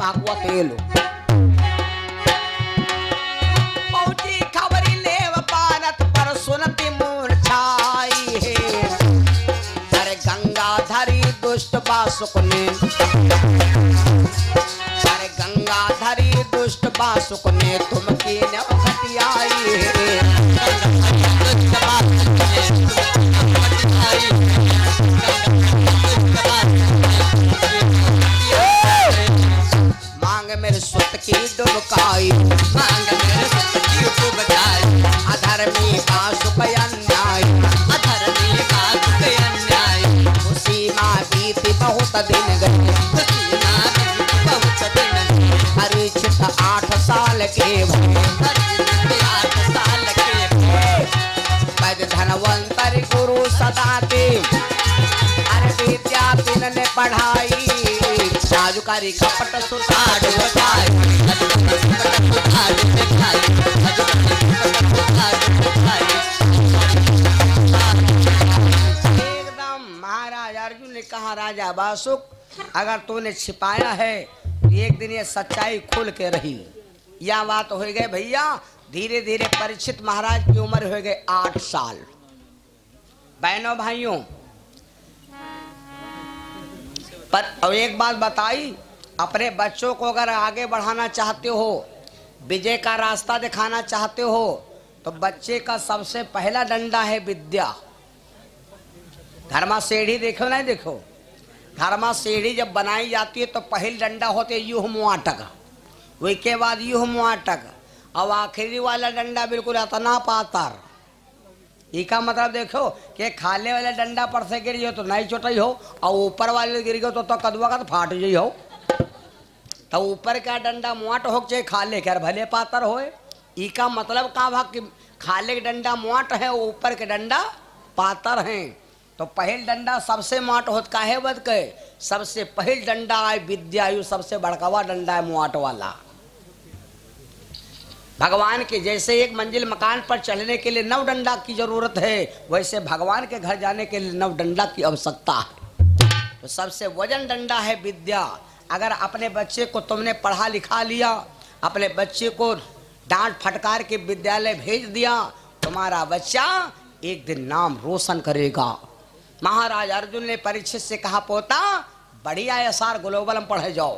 भागुआ तेल पहुंची खबरी लेव पानत पर सुनती मूर्छाई है। अरे गंगाधरी दुष्ट बासुक ने, अरे गंगाधरी दुष्ट बासुक ने तुम की नवखटियाई है। मांग मेरे सुत की डुबकाई, मांग मेरे सुत की डुबकाई। अधर्मी बासुक अन्याय, अधर्मी बासुक अन्याय। उसी माँ बीती बहुत दिन गए, उसी माँ बीती बहुत दिन गए। परीक्षित 8 साल के भये, 8 साल के भये। पद धनवंतर गुरु सदा के, अरे विद्या बिन ने पढ़ाई। साजुकारी कपट सुधार बजाई, एकदम। महाराज अर्जुन ने कहा राजा बासुक अगर तूने छिपाया है एक दिन ये सच्चाई खुल के रही। यह बात हो गई भैया। धीरे धीरे परीक्षित महाराज की उम्र हो गई 8 साल। बहनों भाइयों पर और एक बात बताई, अपने बच्चों को अगर आगे बढ़ाना चाहते हो, विजय का रास्ता दिखाना चाहते हो, तो बच्चे का सबसे पहला डंडा है विद्या। धर्मा सीढ़ी देखो नहीं देखो, धर्मा सीढ़ी जब बनाई जाती है तो पहली डंडा होते यूह मुआटक, वही के बाद यूह मुआटक, अब आखिरी वाला डंडा बिल्कुल इतना पातर। इसका मतलब देखो कि खाले वाले डंडा पर से गिर जाओ तो नहीं चोटाई हो, और ऊपर वाले गिर गयो तो कदवा का तो फाट जाइ हो। तो ऊपर का डंडा मुआट हो चाहे खाले के भले पातर होए। इसका मतलब का भाग कि खाले के डंडा मुआट है, ऊपर के डंडा पातर हैं। तो पहल डंडा सबसे मुआट होत का है बद के, सबसे पहल डंडा है विद्या, यू सबसे बड़कावा डंडा है मुआट वाला। भगवान के जैसे एक मंजिल मकान पर चढ़ने के लिए 9 डंडा की जरूरत है, वैसे भगवान के घर जाने के लिए 9 डंडा की आवश्यकता है। तो सबसे वजन डंडा है विद्या। अगर अपने बच्चे को तुमने पढ़ा लिखा लिया, अपने बच्चे को डांट फटकार के विद्यालय भेज दिया, तुम्हारा बच्चा एक दिन नाम रोशन करेगा। महाराज अर्जुन ने परीक्षित से कहा पोता बढ़िया एसआर ग्लोबल में पढ़े जाओ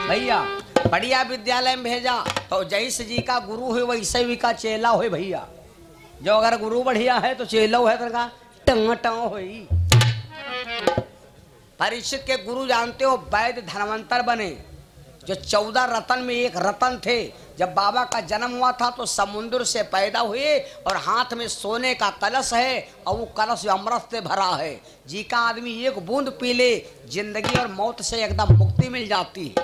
भैया, बढ़िया विद्यालय में भेजा। तो जैसे जी का गुरु है वैसे भी का चेला हो भैया। जो अगर गुरु बढ़िया है तो चेला है तो टंग टंग होई। परीक्षित के गुरु जानते हो वैद्य धनवंतर बने, जो 14 रतन में एक रतन थे। जब बाबा का जन्म हुआ था तो समुद्र से पैदा हुए और हाथ में सोने का कलश है, और वो कलश अमृत से भरा है। जी का आदमी एक बूंद पी ले जिंदगी और मौत से एकदम मुक्ति मिल जाती है।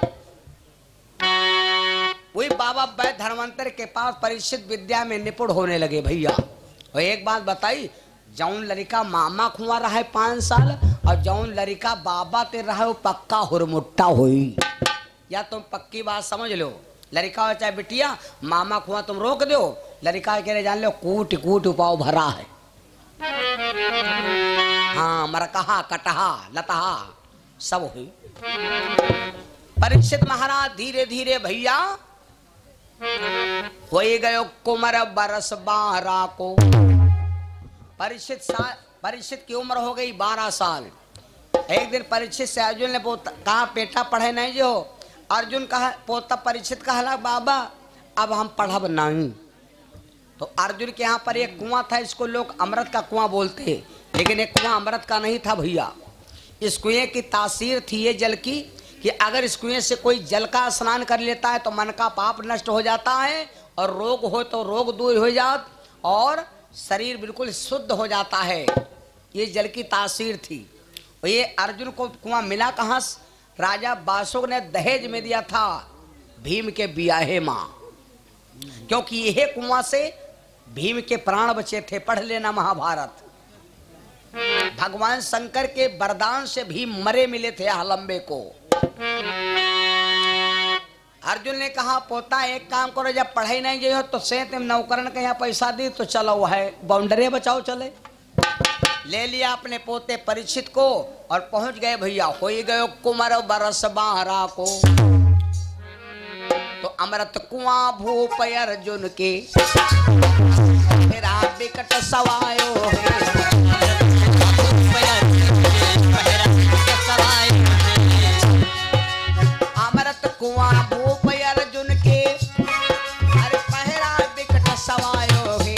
वही बाबा वैद्य धनवंतर के पास परीक्षित विद्या में निपुण होने लगे भैया। और एक बात बताई, जौन लड़का मामा खुआ रहा है 5 साल, और जौन लड़का बाबा ते रहा है वो पक्का हुरमुट्टा हुई। या तुम पक्की बात समझ लो, लड़का हो चाहे बिटिया, मामा खुआ तुम रोक दो, लड़का के लिए जान लो कूट कूट उपाव भरा है। हाँ मरकहा कटहा लतहा सब हुई। परीक्षित महाराज धीरे धीरे भैया हो गयो कुमर बरस 12 को। परीक्षित की उम्र हो गई 12 साल। एक दिन परीक्षित से अर्जुन ने कहा बेटा पढ़े नहीं जो। अर्जुन कहा पोता परीक्षित कहा बाबा अब हम पढ़ब नहीं। तो अर्जुन के यहाँ पर एक कुआं था, इसको लोग अमृत का कुआं बोलते, लेकिन एक कुआं अमृत का नहीं था भैया। इस कुएं की तासीर थी ये जल की कि अगर इस कुएं से कोई जल का स्नान कर लेता है तो मन का पाप नष्ट हो जाता है, और रोग हो तो रोग दूर हो जात, और शरीर बिल्कुल शुद्ध हो जाता है। ये जल की तासीर थी। और ये अर्जुन को कुआं मिला कहाँ? राजा बासुक ने दहेज में दिया था भीम के बियाहे माँ, क्योंकि यह कुआं से भीम के प्राण बचे थे। पढ़ लेना महाभारत। भगवान शंकर के वरदान से भीम मरे मिले थे हलंबे को। अर्जुन ने कहा पोता एक काम करो, जब पढ़ाई नहीं गई हो तो से तुम नौकरन के यहाँ पैसा दी तो चलो है बाउंड्री बचाओ चले। ले लिया अपने पोते परीक्षित को और पहुंच गए भैया हो ही गए कुमार बरस 12 को। तो अमृत कुआं भूप अर्जुन के तेरा बिकट सवायो है। अमृत कुआं भूप अर्जुन के अरे पहरा बिकट सवायो है।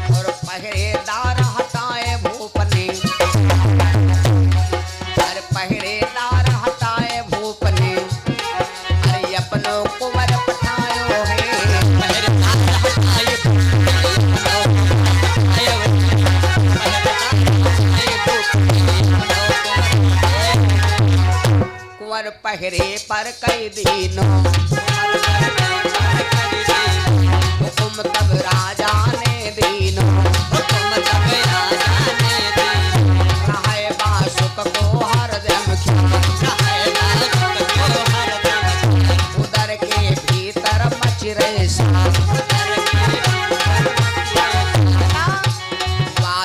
और पहरेदार हटाए भूप ने अरे पहरेदार हटाए भूप ने अरे अपनों कुंवर पठायो है। कुंवर पहरे पर कई दिनों हुकुम तब राजा ने दीनों रहाए बासुक को हरदम उदर के भीतर मच रहे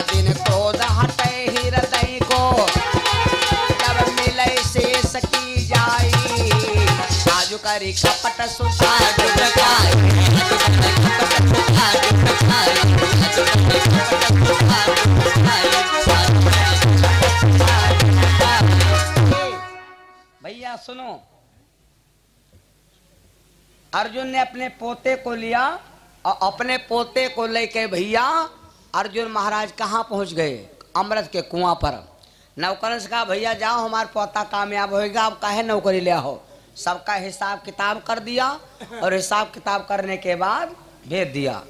दिन क्रोध हटे हृदय को जब मिले शेष की जाई साजु करी कपट सुधा भैया सुनो। अर्जुन ने अपने पोते को लिया और अपने पोते को लेके भैया अर्जुन महाराज कहाँ पहुंच गए? अमृत के कुआं पर। नौकरन से कहा भैया जाओ हमारा पोता कामयाब होएगा, आप काहे नौकरी ले हो। सबका हिसाब किताब कर दिया और हिसाब किताब करने के बाद भेज दिया।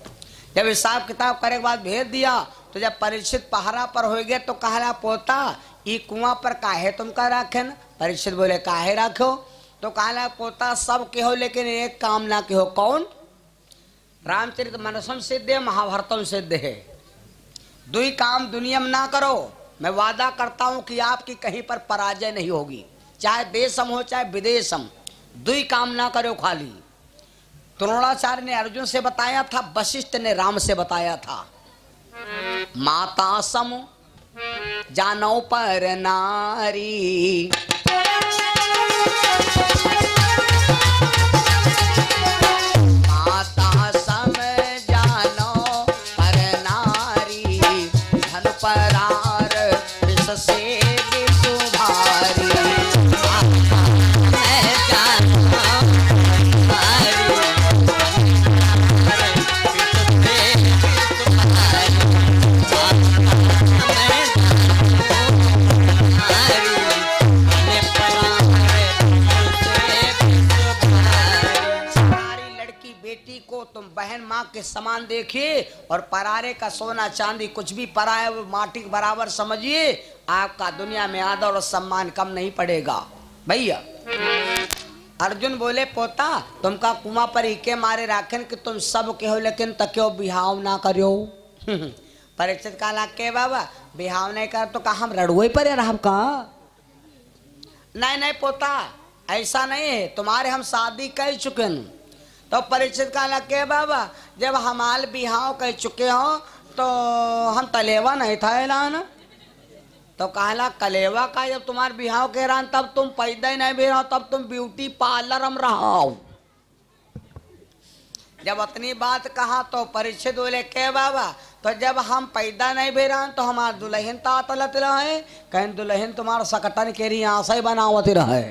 जब हिसाब किताब करने के बाद भेज दिया तो जब परीक्षित पहरा पर हो गए तो कहा पोता ये कुआं पर काहे तुम का राखे न? परीक्षित बोले काहे राखो? तो कहा पोता सब के हो लेकिन एक काम ना के हो। कौन? रामचरित मानसम सिद्ध है, महाभारतम सिद्ध है। दुई काम दुनिया में ना करो। मैं वादा करता हूं कि आपकी कहीं पर पराजय नहीं होगी, चाहे देशम हो चाहे विदेशम। दुई काम ना करो खाली। द्रोणाचार्य ने अर्जुन से बताया था, वशिष्ठ ने राम से बताया था। माता सम जानो पर नारी माता सम जानो पर नारी धन परार विष से विषुभारी। तुम बहन माँ के समान देखिए और परारे का सोना चांदी कुछ भी पराया वो माटी के बराबर समझिए। आपका दुनिया में आदर और सम्मान कम नहीं पड़ेगा। भैया अर्जुन बोले पोता तुमका कुआं पर ही के मारे राखन कि तुम सब के हो लेकिन तक्यो बिहाव ना करो। परीक्षित का के बाबा बिहाव नहीं कर तो कहा हम रड़ुए पर है हम कहा। नहीं नहीं पोता ऐसा नहीं है, तुम्हारे हम शादी कर चुके हैं। तो परीक्षित कहला के बाबा जब हमाल बिहाव कह चुके हो तो हम तलेवा नहीं था ऐलान। तो कहला कलेवा का जब तुम्हारे बिहाव कह रहा तब तुम पैदा ही नहीं भी रहो, तब तुम ब्यूटी पार्लर में रहो। जब अपनी बात कहा तो परीक्षित बोले के बाबा तो जब हम पैदा नहीं भी रहे तो हमारे दुल्हन तातलत रहे, कहीं दुल्हन तुम्हारा सकटन के लिए आशा ही बनावत रहे।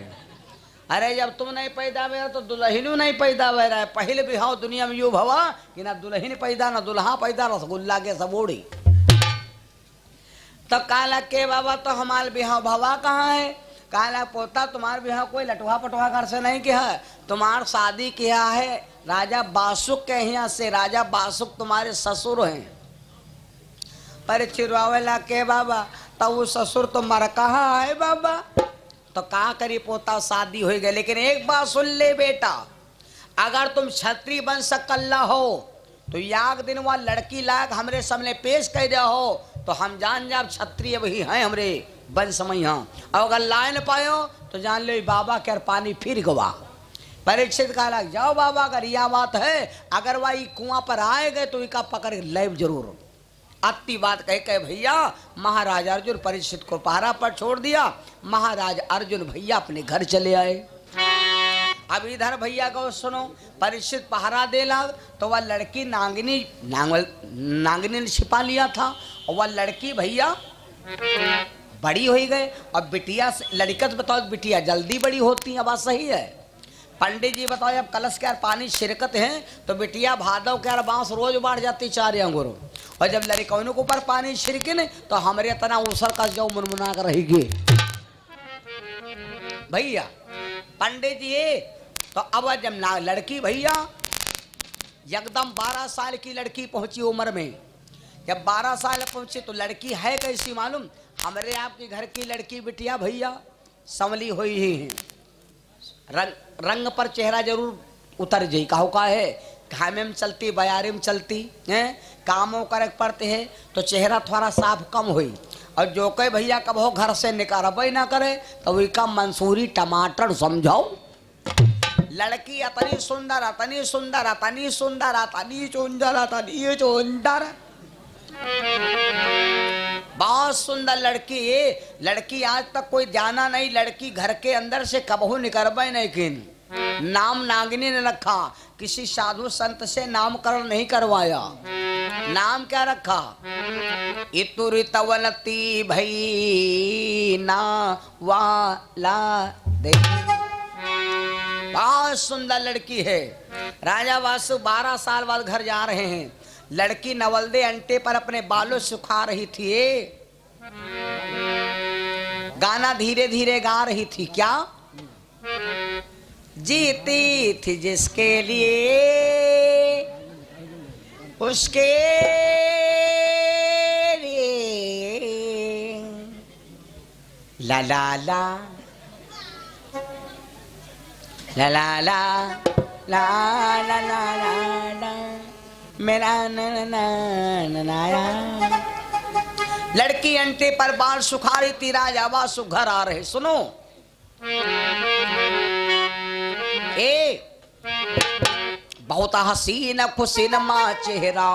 अरे जब तुम नहीं पैदा हुए तो दुल्हन नहीं पैदा हुए रहे। पहले बिहाव दुनिया में यू भवा कि ना दुल्हन पैदा ना दुल्हा पैदा, रसगुल्ला के सबोड़ी। तो काला के बाबा तो हमारे बिहाव भवा कहाँ है? काला पोता तुम्हारे बिहाव कोई लटुआ पटुआ घर से नहीं किया है, तुम्हार शादी किया है राजा बासुक के यहाँ से। राजा बासुक तुम्हारे ससुर हैं। परीक्षित के बाबा तो वो ससुर तो मर कहा है बाबा। तो कहा करी पोता शादी हो गई, लेकिन एक बात सुन ले बेटा, अगर तुम क्षत्रिय वंश कल्ला हो तो याग दिन वह लड़की लाग हमरे सामने पेश कर दिया हो तो हम जान जाब क्षत्रिय वही हैं हमरे वंश में। यहाँ और अगर ला न पायो तो जान लो बाबा के पानी फिर गवा। परीक्षित कहा लग जाओ बाबा अगर यह बात है, अगर वह कुआं पर आए गए तो इका पकड़ ले जरूर। अति बात कह के भैया महाराज अर्जुन परीक्षित को पहरा पर छोड़ दिया। महाराज अर्जुन भैया अपने घर चले आए। अब इधर भैया को सुनो, परीक्षित पहरा दे लाग तो वह लड़की नांगनी ने छिपा लिया था और वह लड़की भैया बड़ी हो गए। और बिटिया लड़कत बताओ, बिटिया जल्दी बड़ी होती है, बात सही है। पंडित जी बताओ, अब कलश के यार पानी छिड़कते हैं तो बिटिया भादव के यार बांस रोज बाढ़ जाती 4 अंगूरों, और जब लड़कों के ऊपर पानी छिड़के न तो हमारे तना उसर का जो मुनमुना कर रहेगी भैया। पंडित जी तो अब जब लड़की भैया एकदम 12 साल की लड़की पहुंची उम्र में, जब 12 साल पहुंची तो लड़की है कैसी मालूम, हमारे आपके घर की लड़की बिटिया भैया संवली हुई ही है, रंग पर चेहरा जरूर उतर जाई, कहो का है खामे में चलती बयारे में चलती है, कामों करे पड़ते हैं तो चेहरा थोड़ा साफ कम हुई। और जो कहे भैया कबो घर से निकालबे ना करे तो वही का मंसूरी टमाटर समझाओ। लड़की अतनी सुंदर अतनी सुंदर अतनी सुंदर अतनी सुंदर अतनी सुंदर, बहुत सुंदर लड़की। ये लड़की आज तक कोई जाना नहीं, लड़की घर के अंदर से कबहू निकलबे नहीं किन। नाम नागिनी ने रखा, किसी साधु संत से नामकरण नहीं करवाया। नाम क्या रखा, इतुरितवनती भई ना वाला दे। बहुत सुंदर लड़की है। राजा वासु 12 साल बाद घर जा रहे हैं। लड़की नवलदे अंटे पर अपने बालों सुखा रही थी, गाना धीरे धीरे गा रही थी। क्या जीती थी जिसके लिए उसके लिए ला ला ला ला ला ला ला ला ला ला मेरा नया। लड़की अंटे पर बाल सुखा रही थी, राजा वासु घर आ रहे। सुनो बहुत हसीन खुशीन माँ चेहरा,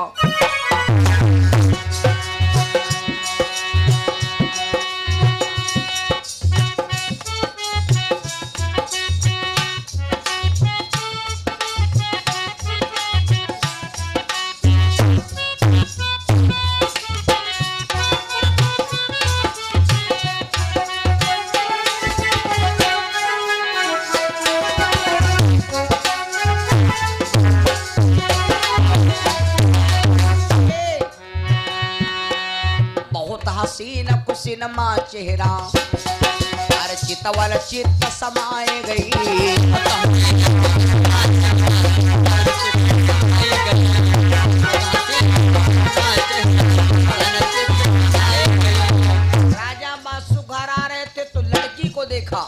हसीन कुसीन माँ चेहरा, हर चितवल चित्त समाए गई। राजा वासु घर आ रहे थे तो लड़की को देखा,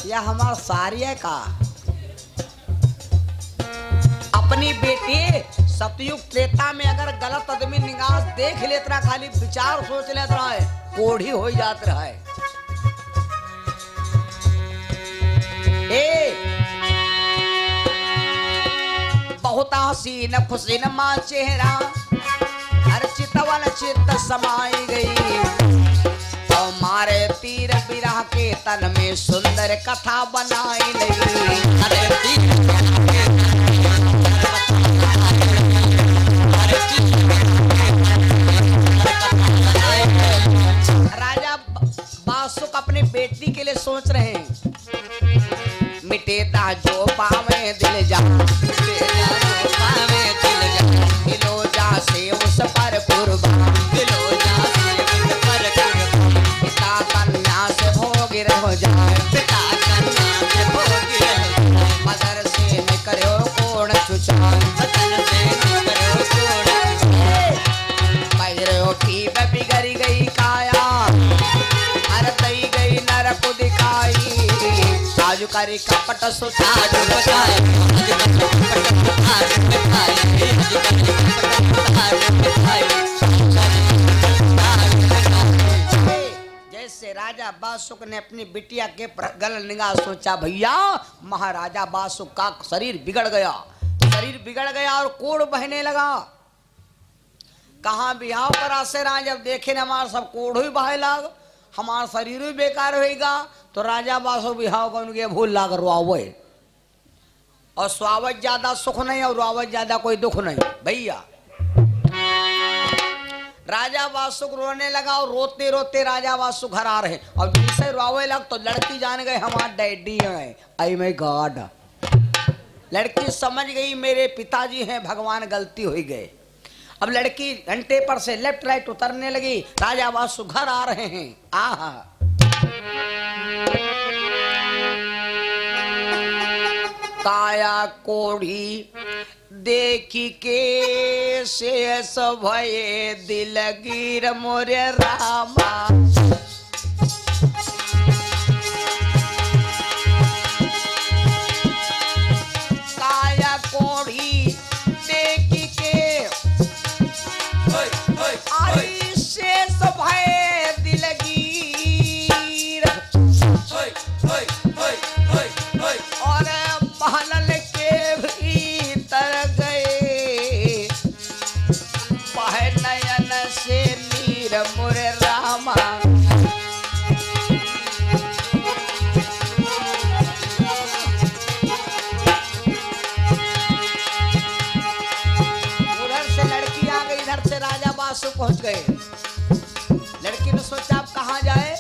यह हमारा सारिया का अपनी बेटी। सतयुग त्रेता में अगर गलत आदमी निगाह देख लेता, खाली विचार सोच लेता है, कोढ़ी हो जात रहा है। बहुत हसीन खुशीन माँ चेहरा, हर चितवल चित्त समाई गई। और मारे तीर बिरह के तन में सुंदर कथा बनाई गई। राजा वासुक अपने बेटी के लिए सोच रहे हैं, मिटेता जो पावे दिल जा, दिलो जा से उस पर कुर्बान, दिलो जा से उस पर कुर्बान। पिता कन्या से भोग रह जाए, पिता कन्या से भोग रह जाए। मदर से निकलो कोण चुचान, मदर से निकलो कोण चुचान। पैरों की बिगड़ गई काया, अरतई गई नरक दिखाई। आज करी कपट सुधार बचाए, जैसे राजा वासुक ने अपनी बिटिया के गल निगाह सोचा, भैया महाराजा वासुक का शरीर बिगड़ गया, शरीर बिगड़ गया और कोढ़ बहने लगा। कहाँ बिहाव करा से रहा, जब देखे न हमारा सब कोढ़ ही बहे लाग, हमारा शरीर भी बेकार होगा। तो राजा बासु बिहाव कर उनके भूल लाग रुआवे, और स्वावत ज्यादा सुख नहीं और रुआवत ज्यादा कोई दुख नहीं भैया। राजा वासुक रोने लगा और रोते रोते राजा वासु घर आ रहे, और जिनसे रोवे लग तो लड़की जान गए हमारा डैडी है। आई माय गॉड, लड़की समझ गई मेरे पिताजी हैं, भगवान गलती हो गए। अब लड़की घंटे पर से लेफ्ट राइट उतरने लगी, राजा वासु घर आ रहे हैं। आहा काया कोढ़ी देखी के शेष भये दिलगीर मोरे रामा। काया कोढ़ी देखी के आई शेष भये दिलगीर, और पहनल के भीतर गए बहे नयन से नीर मोरे रामा। उधर से लड़की आ गई, इधर से राजा बासु पहुंच गए। लड़की ने सोचा आप कहाँ जाए,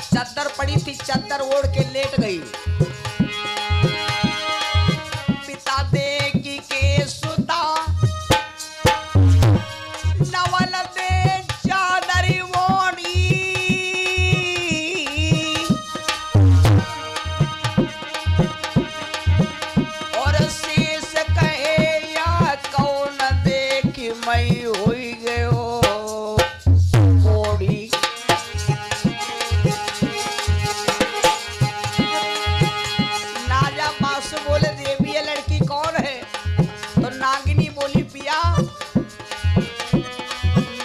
चद्दर पड़ी थी, चद्दर ओढ़ के लेट गई। पिता देखी के सुता नवल दे चादरी मोड़ी, और शीश कहे या कौन देखी मई हुई गयो कोढ़ी। राजा बासु बोले देवी ये लड़की कौन है, तो नागिनी बोली पिया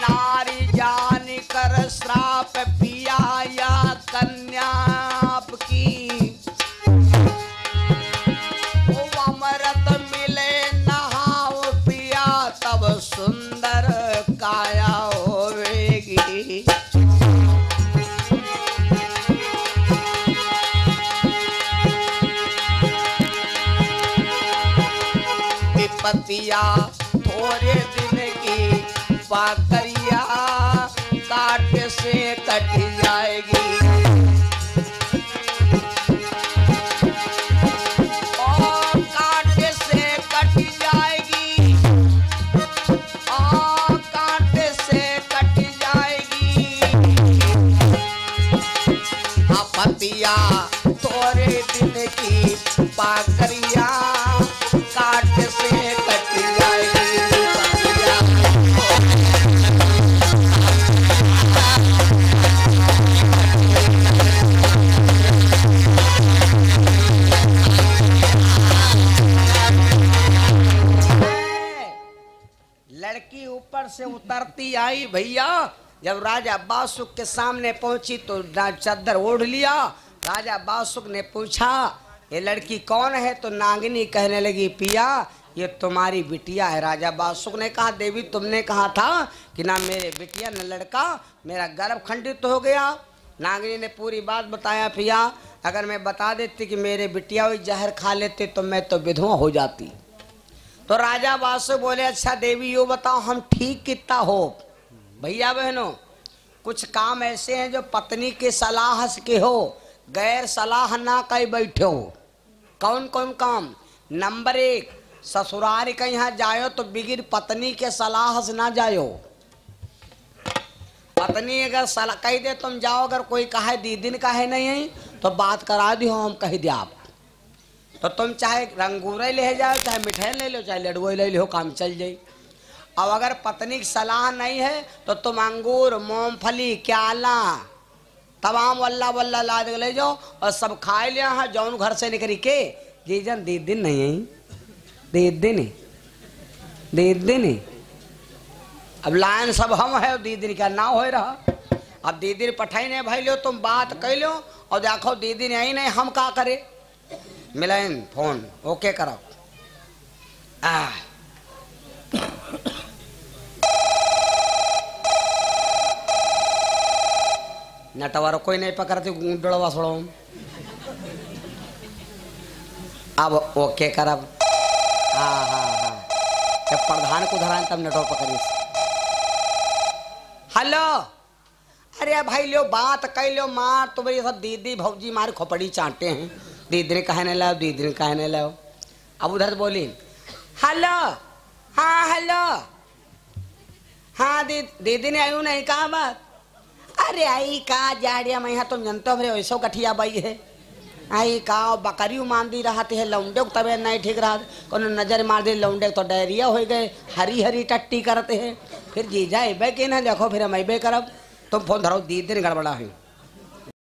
नारी जान कर श्राप पिया या कन्या आपकी, ओ अमृत मिले नहाओ पिया तब सुंदर काया होवेगी। पतिया थोड़े दिन की पाकरिया काट से कट जाएगी, और काट से कट जाएगी, और काट से कट जाएगी। पतिया थोड़े दिन की पाकरिया काट से कट जाएगी। लड़की ऊपर से उतरती आई भैया, जब राजा बासुक के सामने पहुंची तो चद्दर ओढ़ लिया। राजा बासुक ने पूछा ये लड़की कौन है, तो नागिनी कहने लगी पिया ये तुम्हारी बिटिया है। राजा बासुक ने कहा देवी तुमने कहा था कि ना मेरे बिटिया न लड़का, मेरा गर्भ खंडित हो गया। नागिनी ने पूरी बात बताया पिया अगर मैं बता देती कि मेरे बिटिया हुई जहर खा लेते तो मैं तो विधवा हो जाती। तो राजा बासुक बोले अच्छा देवी यो बताओ हम ठीक कितना हो। भैया बहनों कुछ काम ऐसे हैं जो पत्नी के सलाह के हो, गैर सलाह ना कहीं बैठे हो। कौन कौन काम? नंबर 1 ससुराल के यहाँ जायो तो बिगिर पत्नी के सलाह से ना जायो। पत्नी अगर सलाह कह दे तुम जाओ, अगर कोई कहे दीदी कहे नहीं है तो बात करा दी हो हम कह दे आप, तो तुम चाहे रंगूरे ले जाओ, चाहे मिठाई ले लो, चाहे लडुआ ले लो, काम चल जाए। अब अगर पत्नी की सलाह नहीं है तो तुम अंगूर मूंगफली क्याला तमाम वल्ला वल्ला ला दे ले जाओ और सब खाए लिया है। जौन घर से निकली के जीजन दीदी नहीं है, दीदी नहीं। अब लाइन सब हम है, दीदी का ना हो रहा। अब दीदी पठाई ने भाई लो तुम बात कह लो और देखो दीदी ने आई नहीं, हम का करे? मिलाइन फोन ओके करो। नटवारो कोई नहीं पकड़ते गुंडड़वा छोड़ो। अब ओके करब। हाँ हाँ हाँ, जब प्रधान को धरान तब नटवर पकड़िए। हेलो, अरे भाई लो बात कह लो मार तो भाई सब दीदी भौजी मारे खोपड़ी चाटते हैं। दीदी ने कहे नहीं लाओ, दीदी ने कहे नहीं लाओ। अब उधर बोली हेलो, हाँ हेलो, हाँ दीदी ने आयु नहीं कहा बात। अरे आई का जाड़िया मैं तुम जनते हो मेरे वैसो कठिया बाई है। आई का बकरी मांदी रहती है, लौंडे को तबीयत नहीं ठीक रहा, को नजर मार दी लौंडे तो डायरिया हो गए, हरी हरी टट्टी करते हैं। फिर जीजा अबे कि ना देखो फिर हम अबे करब। तुम फोन धरो, दीदी ने गड़बड़ा है।